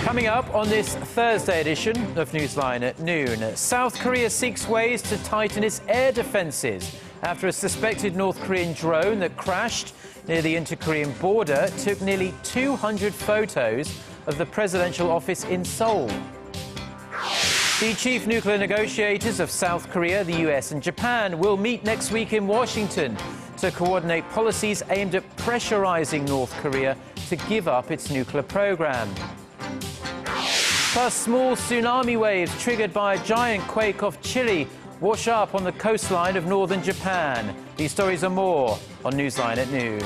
Coming up on this Thursday edition of Newsline at noon, South Korea seeks ways to tighten its air defences after a suspected North Korean drone that crashed near the inter-Korean border took nearly 200 photos of the presidential office in Seoul. The chief nuclear negotiators of South Korea, the US and Japan will meet next week in Washington to coordinate policies aimed at pressurising North Korea to give up its nuclear program. Plus, small tsunami waves triggered by a giant quake off Chile wash up on the coastline of northern Japan. These stories and more on Newsline at noon.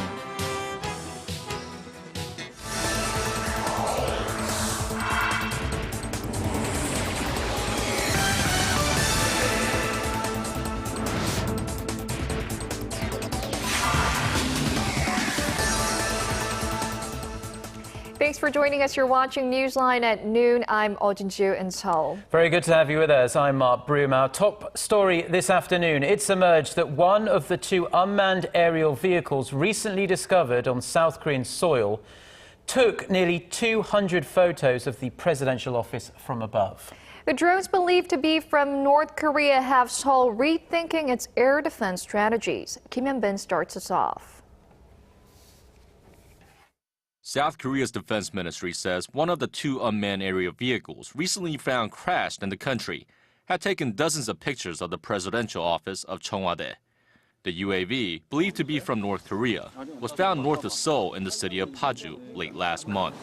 Thanks for joining us. You're watching Newsline at noon. I'm Oh Jin-ju in Seoul. Very good to have you with us. I'm Mark Broom. Our top story this afternoon. It's emerged that one of the two unmanned aerial vehicles recently discovered on South Korean soil took nearly 200 photos of the presidential office from above. The drones believed to be from North Korea have Seoul rethinking its air defense strategies. Kim Hyun-bin starts us off. South Korea's defense ministry says one of the two unmanned aerial vehicles recently found crashed in the country had taken dozens of pictures of the presidential office of Cheongwade. The UAV, believed to be from North Korea, was found north of Seoul in the city of Paju late last month.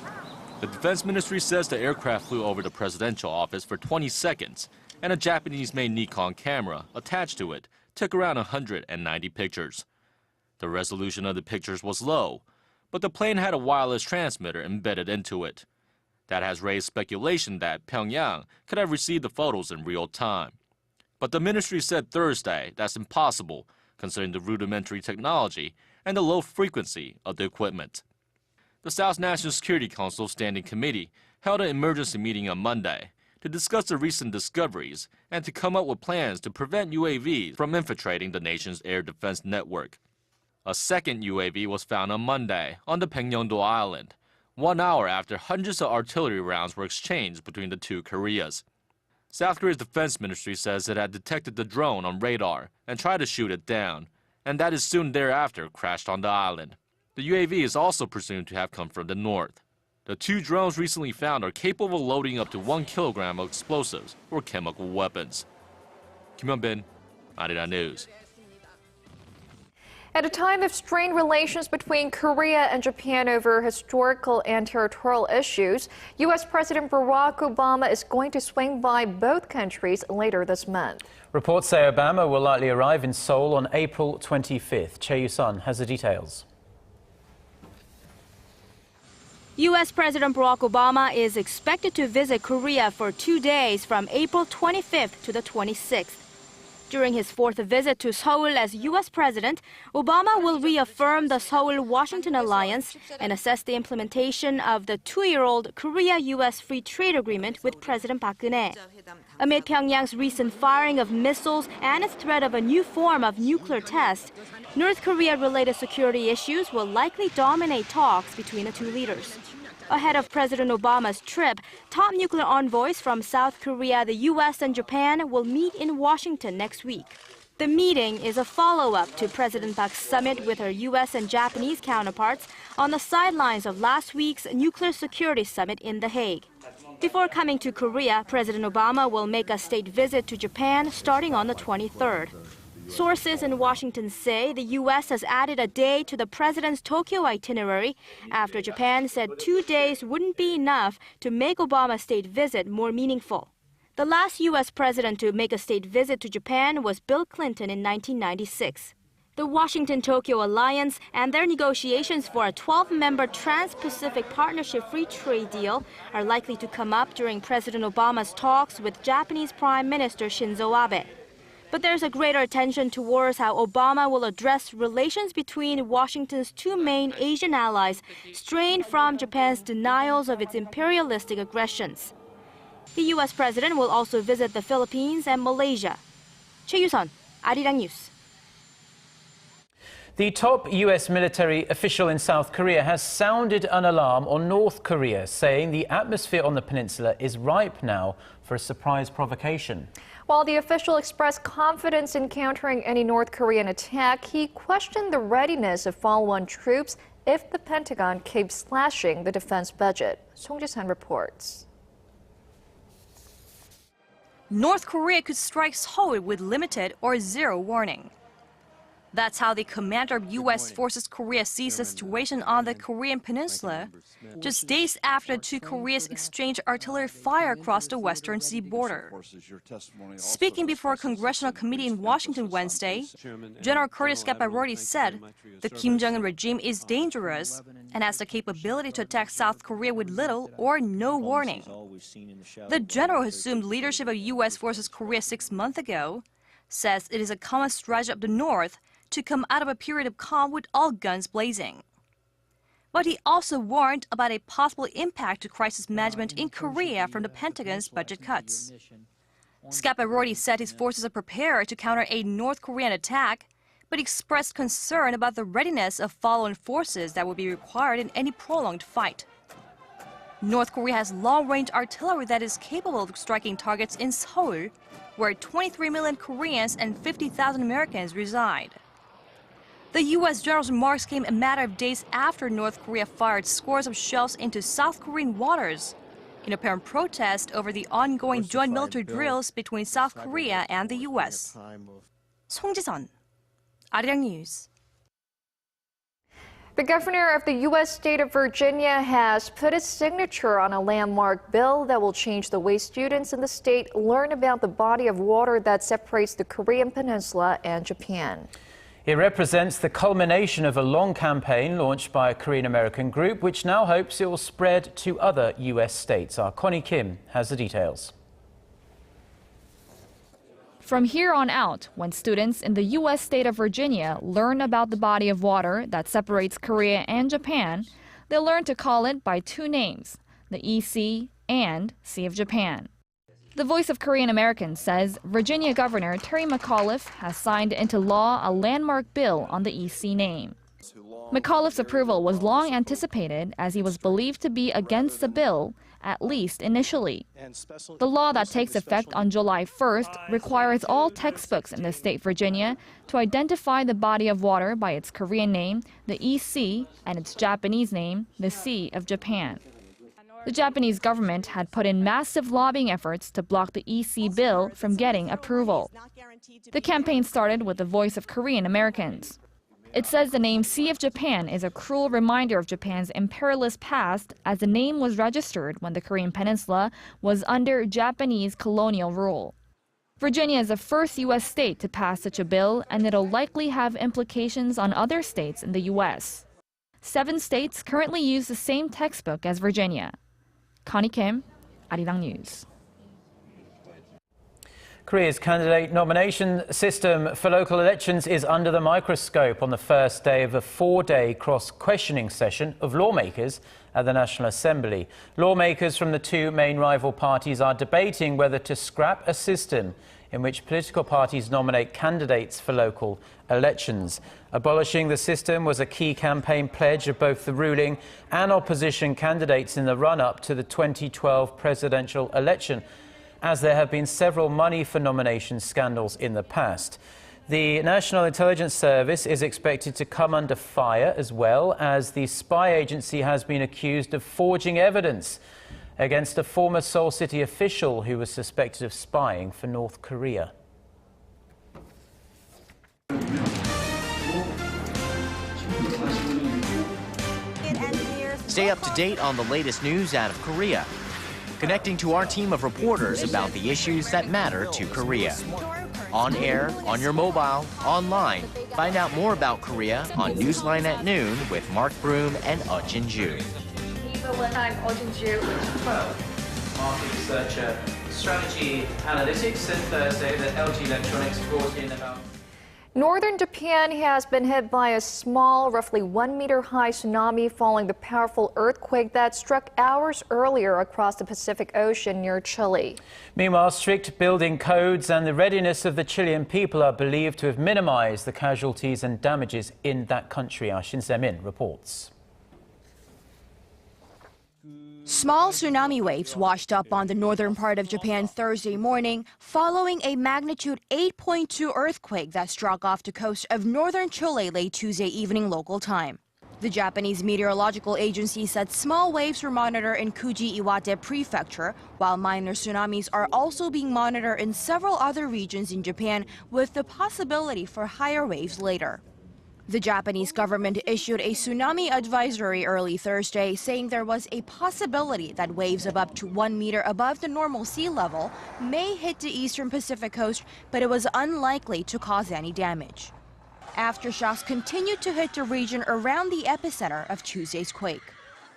The defense ministry says the aircraft flew over the presidential office for 20 seconds, and a Japanese-made Nikon camera attached to it took around 190 pictures. The resolution of the pictures was low, but the plane had a wireless transmitter embedded into it. That has raised speculation that Pyongyang could have received the photos in real time. But the ministry said Thursday that's impossible, considering the rudimentary technology and the low frequency of the equipment. The South National Security Council Standing Committee held an emergency meeting on Monday to discuss the recent discoveries and to come up with plans to prevent UAVs from infiltrating the nation's air defense network. A second UAV was found on Monday on the Baekneung-do Island, 1 hour after hundreds of artillery rounds were exchanged between the two Koreas. South Korea's defense ministry says it had detected the drone on radar and tried to shoot it down, and that it soon thereafter crashed on the island. The UAV is also presumed to have come from the north. The two drones recently found are capable of loading up to 1 kilogram of explosives or chemical weapons. Kim Hyun-bin, Arirang News. At a time of strained relations between Korea and Japan over historical and territorial issues, U.S. President Barack Obama is going to swing by both countries later this month. Reports say Obama will likely arrive in Seoul on April 25th. Chae Yu-sun has the details. U.S. President Barack Obama is expected to visit Korea for 2 days from April 25th to the 26th. During his fourth visit to Seoul as U.S. President, Obama will reaffirm the Seoul-Washington alliance and assess the implementation of the 2-year-old Korea-U.S. Free Trade Agreement with President Park Geun-hye. Amid Pyongyang's recent firing of missiles and its threat of a new form of nuclear test, North Korea-related security issues will likely dominate talks between the two leaders. Ahead of President Obama's trip, top nuclear envoys from South Korea, the U.S. and Japan will meet in Washington next week. The meeting is a follow-up to President Park's summit with her U.S. and Japanese counterparts on the sidelines of last week's nuclear security summit in The Hague. Before coming to Korea, President Obama will make a state visit to Japan starting on the 23rd. Sources in Washington say the U.S. has added a day to the president's Tokyo itinerary after Japan said 2 days wouldn't be enough to make Obama's state visit more meaningful. The last U.S. president to make a state visit to Japan was Bill Clinton in 1996. The Washington-Tokyo alliance and their negotiations for a 12-member Trans-Pacific Partnership free trade deal are likely to come up during President Obama's talks with Japanese Prime Minister Shinzo Abe. But there's a greater attention towards how Obama will address relations between Washington's two main Asian allies, strained from Japan's denials of its imperialistic aggressions. The U.S. president will also visit the Philippines and Malaysia. Chae Yu-sun, Arirang News. The top US military official in South Korea has sounded an alarm on North Korea, saying the atmosphere on the peninsula is ripe now for a surprise provocation. While the official expressed confidence in countering any North Korean attack, he questioned the readiness of follow-on troops if the Pentagon keeps slashing the defense budget. Song Ji-san reports. North Korea could strike Seoul with limited or zero warning. That's how the commander of U.S. Forces Korea sees the situation on the Korean peninsula, just days after the two Koreas exchanged artillery fire across the western sea border. Speaking before a congressional committee in Washington Wednesday, General Curtis Scaparrotti said the Kim Jong-un regime is dangerous and has the capability to attack South Korea with little or no warning. The general, who assumed leadership of U.S. Forces Korea 6 months ago, says it is a common strategy of the North to come out of a period of calm with all guns blazing. But he also warned about a possible impact to crisis management in Korea from the Pentagon's budget cuts. Scaparrotti said his forces are prepared to counter a North Korean attack, but expressed concern about the readiness of follow-on forces that would be required in any prolonged fight. North Korea has long-range artillery that is capable of striking targets in Seoul, where 23 million Koreans and 50,000 Americans reside. The U.S. general's remarks came a matter of days after North Korea fired scores of shells into South Korean waters in apparent protest over the ongoing joint military drills between South Korea and the U.S. Song Ji-sun, Arirang News. The governor of the U.S. state of Virginia has put his signature on a landmark bill that will change the way students in the state learn about the body of water that separates the Korean peninsula and Japan. It represents the culmination of a long campaign launched by a Korean-American group, which now hopes it will spread to other U.S. states. Our Connie Kim has the details. From here on out, when students in the U.S. state of Virginia learn about the body of water that separates Korea and Japan, they'll learn to call it by two names, the EC and Sea of Japan. The Voice of Korean Americans says Virginia Governor Terry McAuliffe has signed into law a landmark bill on the EC name. McAuliffe's approval was long anticipated as he was believed to be against the bill, at least initially. The law that takes effect on July 1st requires all textbooks in the state Virginia to identify the body of water by its Korean name, the EC, and its Japanese name, the Sea of Japan. The Japanese government had put in massive lobbying efforts to block the EC bill from getting approval. The campaign started with the Voice of Korean Americans. It says the name Sea of Japan is a cruel reminder of Japan's imperialist past, as the name was registered when the Korean peninsula was under Japanese colonial rule. Virginia is the first U.S. state to pass such a bill, and it'll likely have implications on other states in the U.S. 7 states currently use the same textbook as Virginia. Connie Kim, Arirang News. Korea's candidate nomination system for local elections is under the microscope on the first day of a 4-day cross-questioning session of lawmakers at the National Assembly. Lawmakers from the two main rival parties are debating whether to scrap a system in which political parties nominate candidates for local elections. Abolishing the system was a key campaign pledge of both the ruling and opposition candidates in the run-up to the 2012 presidential election, as there have been several money for nomination scandals in the past. The National Intelligence Service is expected to come under fire as well, as the spy agency has been accused of forging evidence against a former Seoul city official who was suspected of spying for North Korea. Stay up to date on the latest news out of Korea, connecting to our team of reporters about the issues that matter to Korea. On air, on your mobile, online. Find out more about Korea on Newsline at noon with Mark Broom and Jin-ju. I'm Jin-ju with Market researcher, strategy analytics, and Thursday that LG Electronics brought in about... Northern Japan has been hit by a small, roughly 1-meter-high tsunami following the powerful earthquake that struck hours earlier across the Pacific Ocean near Chile. Meanwhile, strict building codes and the readiness of the Chilean people are believed to have minimized the casualties and damages in that country. Our Shin Se-min reports. Small tsunami waves washed up on the northern part of Japan Thursday morning following a magnitude 8.2 earthquake that struck off the coast of northern Chile late Tuesday evening local time. The Japanese Meteorological Agency said small waves were monitored in Kuji Iwate Prefecture, while minor tsunamis are also being monitored in several other regions in Japan, with the possibility for higher waves later. The Japanese government issued a tsunami advisory early Thursday, saying there was a possibility that waves of up to 1 meter above the normal sea level may hit the eastern Pacific coast, but it was unlikely to cause any damage. Aftershocks continued to hit the region around the epicenter of Tuesday's quake.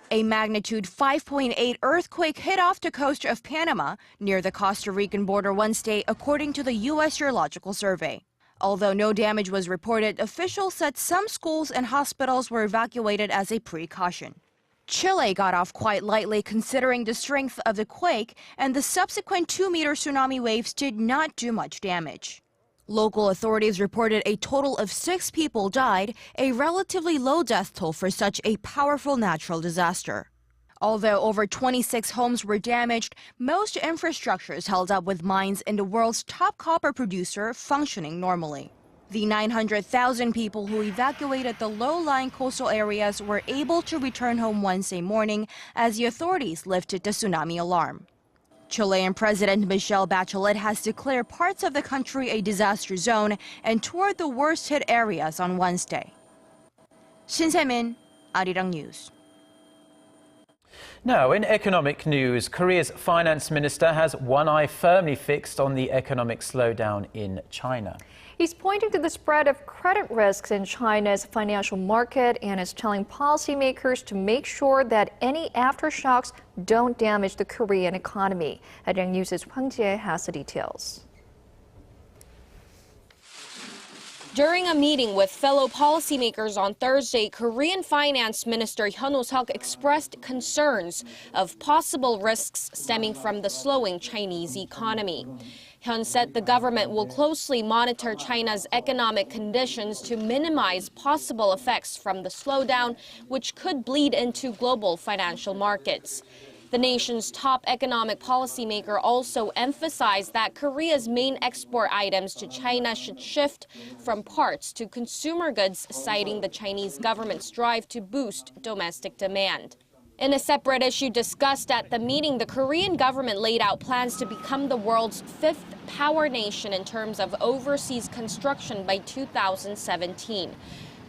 A magnitude 5.8 earthquake hit off the coast of Panama near the Costa Rican border Wednesday, according to the U.S. Geological Survey. Although no damage was reported, officials said some schools and hospitals were evacuated as a precaution. Chile got off quite lightly considering the strength of the quake, and the subsequent 2-meter tsunami waves did not do much damage. Local authorities reported a total of 6 people died, a relatively low death toll for such a powerful natural disaster. Although over 26 homes were damaged, most infrastructures held up with mines in the world's top copper producer functioning normally. The 900,000 people who evacuated the low-lying coastal areas were able to return home Wednesday morning as the authorities lifted the tsunami alarm. Chilean President Michelle Bachelet has declared parts of the country a disaster zone and toured the worst-hit areas on Wednesday. Shin Se-min, Arirang News. Now, in economic news, Korea's finance minister has one eye firmly fixed on the economic slowdown in China. He's pointing to the spread of credit risks in China's financial market and is telling policymakers to make sure that any aftershocks don't damage the Korean economy. Arirang News' Hwang Jie has the details. During a meeting with fellow policymakers on Thursday, Korean Finance Minister Hyun Oh-seok expressed concerns of possible risks stemming from the slowing Chinese economy. Hyun said the government will closely monitor China's economic conditions to minimize possible effects from the slowdown, which could bleed into global financial markets. The nation's top economic policymaker also emphasized that Korea's main export items to China should shift from parts to consumer goods, citing the Chinese government's drive to boost domestic demand. In a separate issue discussed at the meeting, the Korean government laid out plans to become the world's 5th power nation in terms of overseas construction by 2017.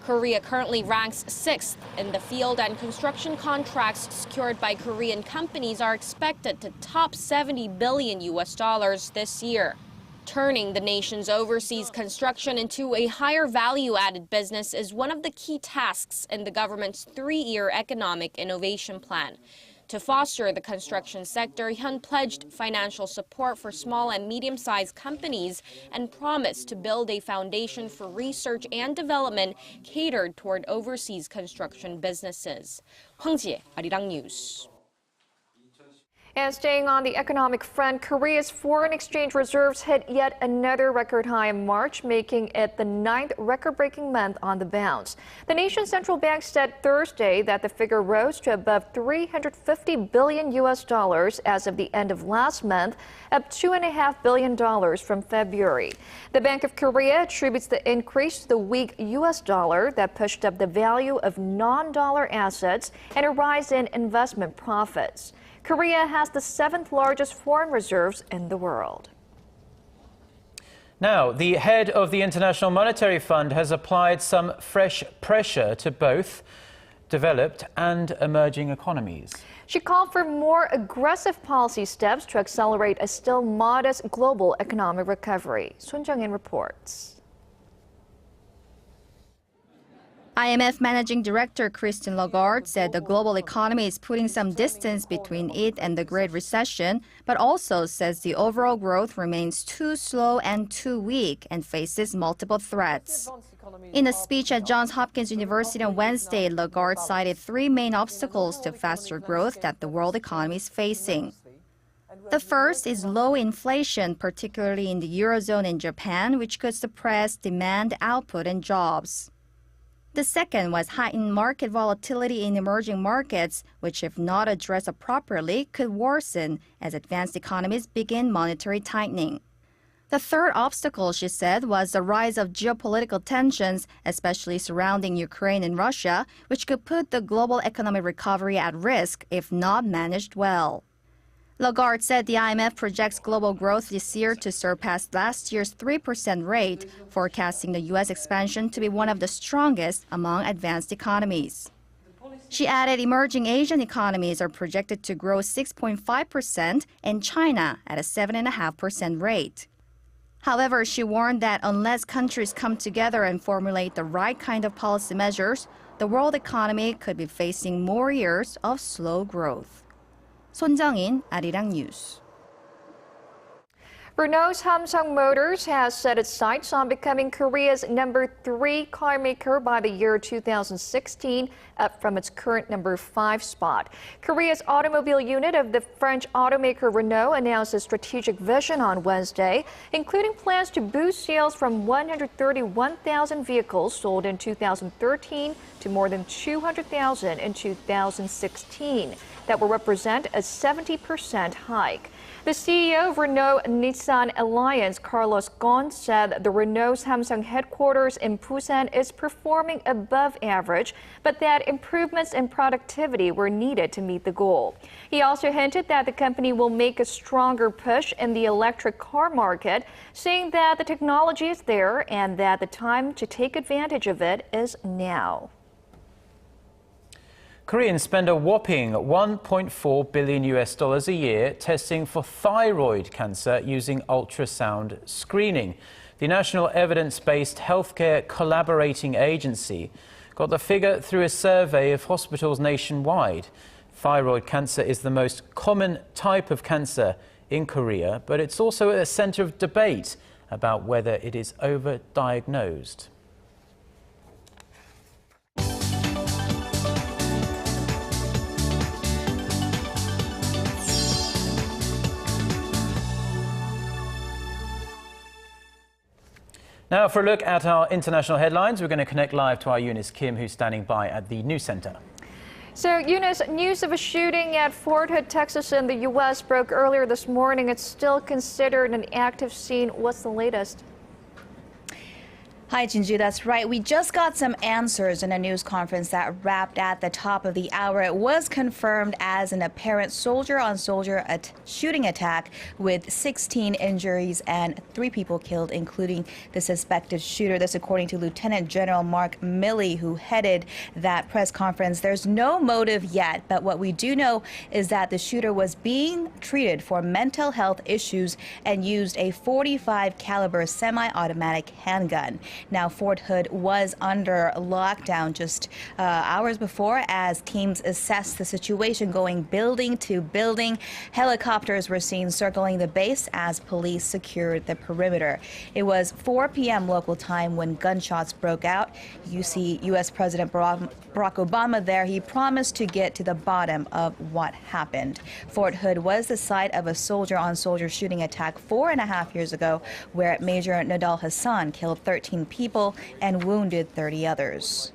Korea currently ranks 6th in the field, and construction contracts secured by Korean companies are expected to top $70 billion this year. Turning the nation's overseas construction into a higher value-added business is one of the key tasks in the government's 3-year economic innovation plan. To foster the construction sector, Hyun pledged financial support for small and medium-sized companies and promised to build a foundation for research and development catered toward overseas construction businesses. Hwang Jie, Arirang News. And staying on the economic front, Korea's foreign exchange reserves hit yet another record high in March, making it the 9th record-breaking month on the bounce. The nation's central bank said Thursday that the figure rose to above $350 billion as of the end of last month, up $2.5 billion from February. The Bank of Korea attributes the increase to the weak U.S. dollar that pushed up the value of non-dollar assets and a rise in investment profits. Korea has the 7th largest foreign reserves in the world. Now, the head of the International Monetary Fund has applied some fresh pressure to both developed and emerging economies. She called for more aggressive policy steps to accelerate a still modest global economic recovery. Sun Jung-in reports. IMF Managing Director Christine Lagarde said the global economy is putting some distance between it and the Great Recession, but also says the overall growth remains too slow and too weak and faces multiple threats. In a speech at Johns Hopkins University on Wednesday, Lagarde cited three main obstacles to faster growth that the world economy is facing. The first is low inflation, particularly in the Eurozone and Japan, which could suppress demand, output, and jobs. The second was heightened market volatility in emerging markets, which, if not addressed properly, could worsen as advanced economies begin monetary tightening. The third obstacle, she said, was the rise of geopolitical tensions, especially surrounding Ukraine and Russia, which could put the global economic recovery at risk if not managed well. Lagarde said the IMF projects global growth this year to surpass last year's 3% rate, forecasting the U.S. expansion to be one of the strongest among advanced economies. She added emerging Asian economies are projected to grow 6.5% and China at a 7.5% rate. However, she warned that unless countries come together and formulate the right kind of policy measures, the world economy could be facing more years of slow growth. 손정인, Arirang News. Renault Samsung Motors has set its sights on becoming Korea's #3 car maker by the year 2016, up from its current #5 spot. Korea's automobile unit of the French automaker Renault announced a strategic vision on Wednesday, including plans to boost sales from 131,000 vehicles sold in 2013 to more than 200,000 in 2016. That will represent a 70% hike. The CEO of Renault-Nissan Alliance, Carlos Ghosn, said the Renault Samsung headquarters in Busan is performing above average, but that improvements in productivity were needed to meet the goal. He also hinted that the company will make a stronger push in the electric car market, saying that the technology is there and that the time to take advantage of it is now. Koreans spend a whopping $1.4 billion a year testing for thyroid cancer using ultrasound screening. The National Evidence-Based Healthcare Collaborating Agency got the figure through a survey of hospitals nationwide. Thyroid cancer is the most common type of cancer in Korea, but it's also at the center of debate about whether it is overdiagnosed. Now, for a look at our international headlines, we're going to connect live to our Eunice Kim, who's standing by at the news center. So, Eunice, news of a shooting at Fort Hood, Texas in the U.S. broke earlier this morning. It's still considered an active scene. What's the latest? Hi, Jinju, that's right. We just got some answers in a news conference that wrapped at the top of the hour. It was confirmed as an apparent soldier-on-soldier shooting attack with 16 injuries and 3 people killed, including the suspected shooter. This according to Lieutenant General Mark Milley, who headed that press conference. There's no motive yet, but what we do know is that the shooter was being treated for mental health issues and used a .45 caliber semi-automatic handgun. Now, Fort Hood was under lockdown just hours before as teams assessed the situation, going building to building. Helicopters were seen circling the base as police secured the perimeter. It was 4 p.m. local time when gunshots broke out. You see U.S. President Barack Obama there. He promised to get to the bottom of what happened. Fort Hood was the site of a soldier-on-soldier shooting attack 4.5 years ago, where Major Nadal Hassan killed 13 people and wounded 30 others.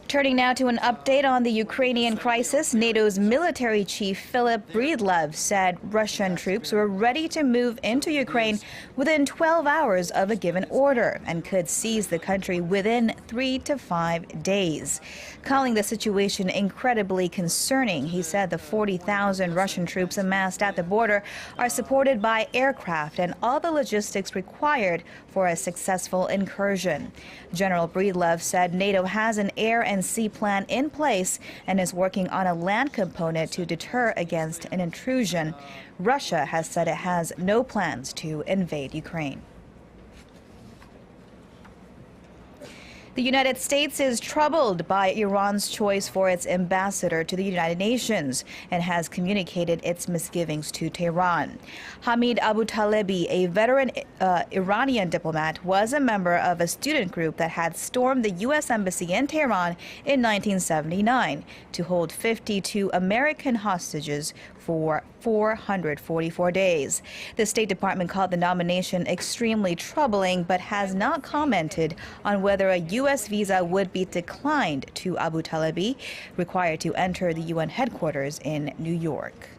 Turning now to an update on the Ukrainian crisis, NATO's military chief Philip Breedlove said Russian troops were ready to move into Ukraine within 12 hours of a given order and could seize the country within 3 to 5 days. Calling the situation incredibly concerning, he said the 40,000 Russian troops amassed at the border are supported by aircraft and all the logistics required for a successful incursion. General Breedlove said NATO has an air and sea plan in place and is working on a land component to deter against an intrusion. Russia has said it has no plans to invade Ukraine. The United States is troubled by Iran's choice for its ambassador to the United Nations and has communicated its misgivings to Tehran. Hamid Abu Talebi, a veteran Iranian diplomat, was a member of a student group that had stormed the U.S. Embassy in Tehran in 1979 to hold 52 American hostages for 444 days. The State Department called the nomination extremely troubling, but has not commented on whether a U.S. visa would be declined to Abu Talebi, required to enter the UN headquarters in New York.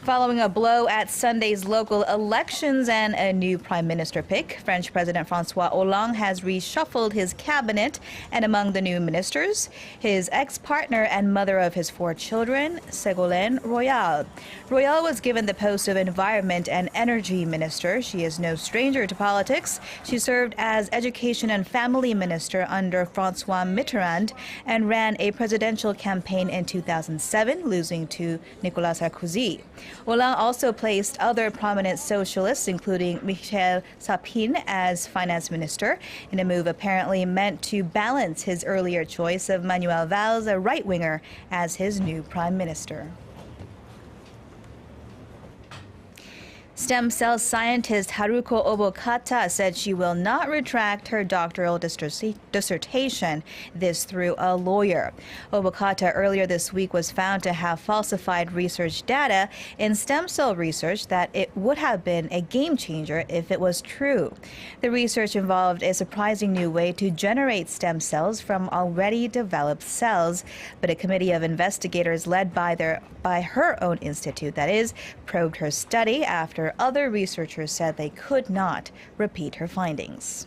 Following a blow at Sunday's local elections and a new prime minister pick, French President François Hollande has reshuffled his cabinet, and among the new ministers, his ex-partner and mother of his 4 children, Ségolène Royal. Royal was given the post of Environment and Energy Minister. She is no stranger to politics. She served as Education and Family Minister under François Mitterrand and ran a presidential campaign in 2007, losing to Nicolas Sarkozy. Hollande also placed other prominent socialists, including Michel Sapin, as finance minister, in a move apparently meant to balance his earlier choice of Manuel Valls, a right-winger, as his new prime minister. Stem cell scientist Haruko Obokata said she will not retract her doctoral dissertation, this through a lawyer. Obokata earlier this week was found to have falsified research data in stem cell research that it would have been a game changer if it was true. The research involved a surprising new way to generate stem cells from already developed cells, but a committee of investigators led by her own institute, that is, probed her study after other researchers said they could not repeat her findings.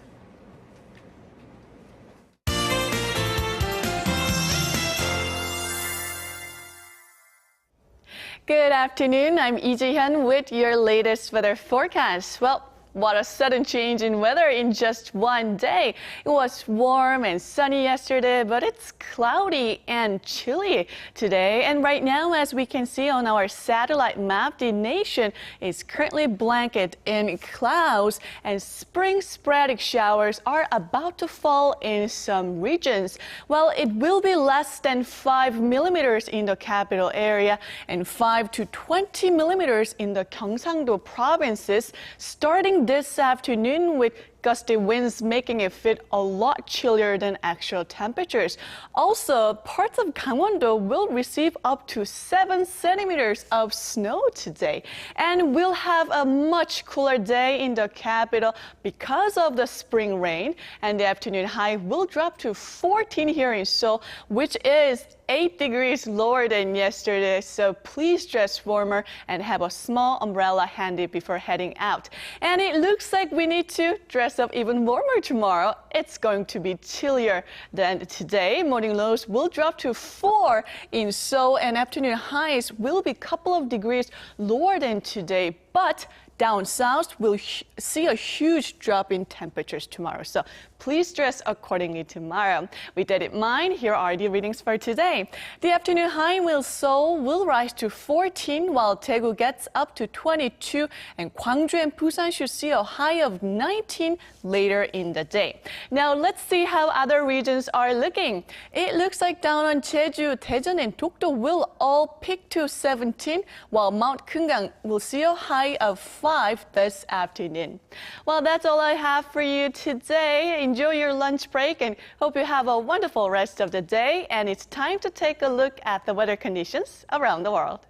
Good afternoon. I'm Lee Ji-hyun with your latest weather forecast. Well, what a sudden change in weather in just one day. It was warm and sunny yesterday, but it's cloudy and chilly today. And right now, as we can see on our satellite map, the nation is currently blanketed in clouds, and spring sporadic showers are about to fall in some regions. Well, it will be less than 5 millimeters in the capital area and 5 to 20 millimeters in the Gyeongsangdo provinces starting this afternoon, with gusty winds making it feel a lot chillier than actual temperatures. Also, parts of Gangwon-do will receive up to 7 centimeters of snow today. And we'll have a much cooler day in the capital because of the spring rain. And the afternoon high will drop to 14 here in Seoul, which is 8 degrees lower than yesterday, so please dress warmer and have a small umbrella handy before heading out. And it looks like we need to dress up even warmer tomorrow. It's going to be chillier than today. Morning lows will drop to 4 in Seoul, and afternoon highs will be a couple of degrees lower than today. But down south, we'll see a huge drop in temperatures tomorrow. So please dress accordingly tomorrow. With that in mind, here are the readings for today. The afternoon high in Seoul will rise to 14, while Daegu gets up to 22, and Gwangju and Busan should see a high of 19 later in the day. Now let's see how other regions are looking. It looks like down on Jeju, Daejeon, and Dokdo will all peak to 17, while Mount Kumgang will see a high of 5 this afternoon. Well, that's all I have for you today. Enjoy your lunch break and hope you have a wonderful rest of the day. And it's time to take a look at the weather conditions around the world.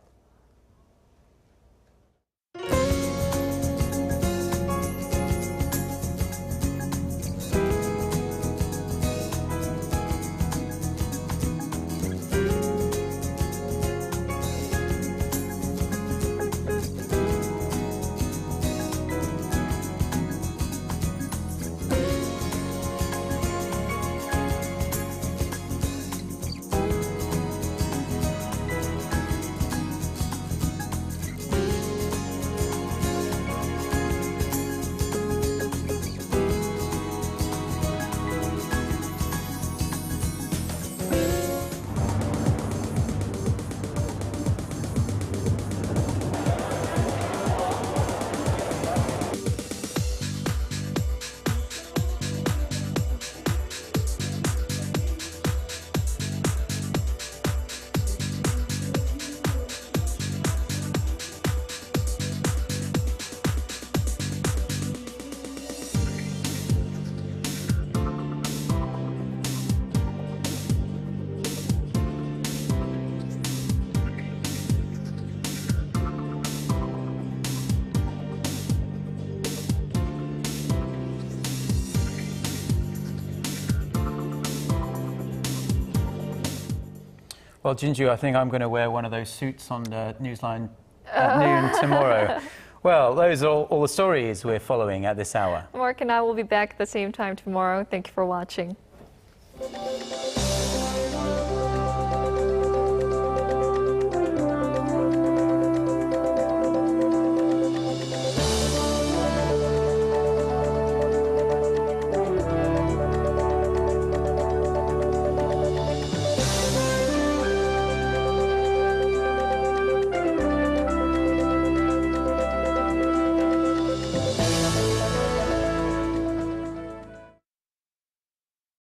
Well, Jinju, I think I'm going to wear one of those suits on Newsline at noon tomorrow. Well, those are all the stories we're following at this hour. Mark and I will be back at the same time tomorrow. Thank you for watching.